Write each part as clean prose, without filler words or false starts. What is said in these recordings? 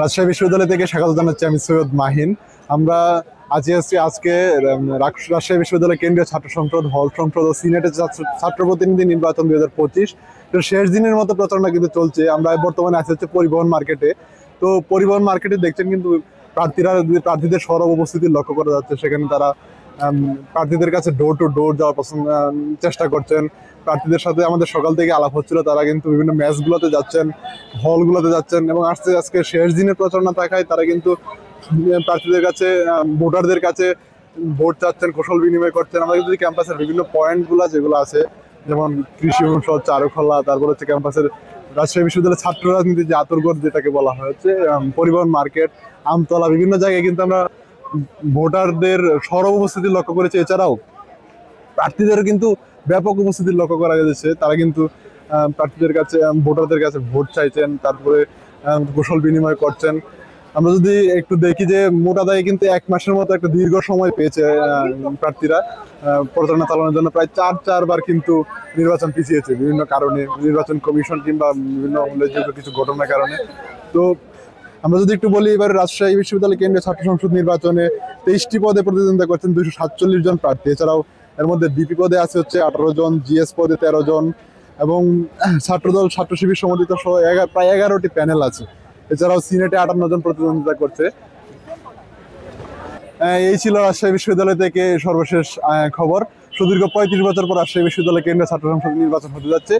রাজশাহী বিশ্ববিদ্যালয় থেকে স্বাগত জানাচ্ছি আমি সৈয়দ মাহিন। আমরা আজকে রাজশাহী বিশ্ববিদ্যালয় কেন্দ্রীয় ছাত্র সংসদ, হল সংসদ ও সিনেটের ছাত্র প্রতিনিধি নির্বাচন 2025 তো শেষ দিনের মতো প্রচারণা কিন্তু চলছে। আমরা বর্তমানে আছি হচ্ছে পরিবহন মার্কেটে। তো পরিবহন মার্কেটে দেখছেন কিন্তু প্রার্থীদের সরব উপস্থিতি লক্ষ্য করা যাচ্ছে। সেখানে তারা প্রার্থীদের কাছে ডোর টু ডোর যাওয়ার চেষ্টা করছেন। প্রার্থীদের সাথে আমাদের সকাল থেকে আলাপ হচ্ছিল, তারা কিন্তু বিভিন্ন ম্যাচগুলোতে যাচ্ছেন, হলগুলোতে যাচ্ছেন এবং আজকে শেষ দিনের প্রচারণা থাকায় তারা কিন্তু প্রার্থীদের কাছে, ভোটারদের কাছে ভোট চাচ্ছেন, কৌশল বিনিময় করছেন। আমরা যদি ক্যাম্পাসের বিভিন্ন পয়েন্টগুলো যেগুলো আছে, যেমন কৃষি অনুষদ, চারুকলা, তারপর হচ্ছে ক্যাম্পাসের রাজশাহী বিশ্ববিদ্যালয়ের ছাত্র রাজনীতির যে আতরগড় যেটাকে বলা হয় হচ্ছে পরিবহন মার্কেট, আমতলা, বিভিন্ন জায়গায় কিন্তু আমরা ভোটারদের সরব উপস্থিতি লক্ষ্য করেছি। এছাড়াও প্রার্থীদের কিন্তু ব্যাপক উপস্থিতি লক্ষ্য করা গেছে। তারা কিন্তু প্রার্থীদের কাছে, ভোটারদের কাছে ভোট চাইছেন, তারপরে কৌশল বিনিময় করছেন। আমরা যদি একটু দেখি যে মোটা দায়ে কিন্তু 1 মাসের মতো একটা দীর্ঘ সময় পেয়েছে প্রার্থীরা প্রচারণা চালানোর জন্য। প্রায় চারবার কিন্তু নির্বাচন পিছিয়েছে বিভিন্ন কারণে, নির্বাচন কমিশন কিংবা বিভিন্ন উল্লেখযোগ্য কিছু ঘটনার কারণে। তো আমরা যদি একটু বলি, এবার রাজশাহী বিশ্ববিদ্যালয় কেন্দ্রীয় ছাত্র সংসদ নির্বাচনে 23টি পদে প্রতিদ্বন্দ্বিতা করছেন 247 জন প্রার্থী। এছাড়াও এর মধ্যে বিপি পদে আছে হচ্ছে 18 জন, জিএস পদে 13 জন এবং ছাত্রদল, ছাত্র শিবির সমর্থিত সহ প্রায় 11টি প্যানেল আছে। এছাড়াও সিনেটে 58 জন প্রতিদ্বন্দ্বিতা করছে। এই ছিল রাজশাহী বিশ্ববিদ্যালয় থেকে সর্বশেষ খবর। সুদীর্ঘ 35 বছর পর রাজশাহী বিশ্ববিদ্যালয় কেন্দ্রীয় ছাত্র সংসদ নির্বাচন হতে যাচ্ছে।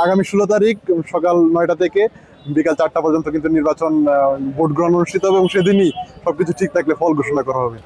আগামী 16 তারিখ সকাল 9টা থেকে বিকাল 4টা পর্যন্ত কিন্তু নির্বাচন, ভোট গ্রহণ অনুষ্ঠিত হবে এবং সেদিনই সবকিছু ঠিক থাকলে ফল ঘোষণা করা হবে।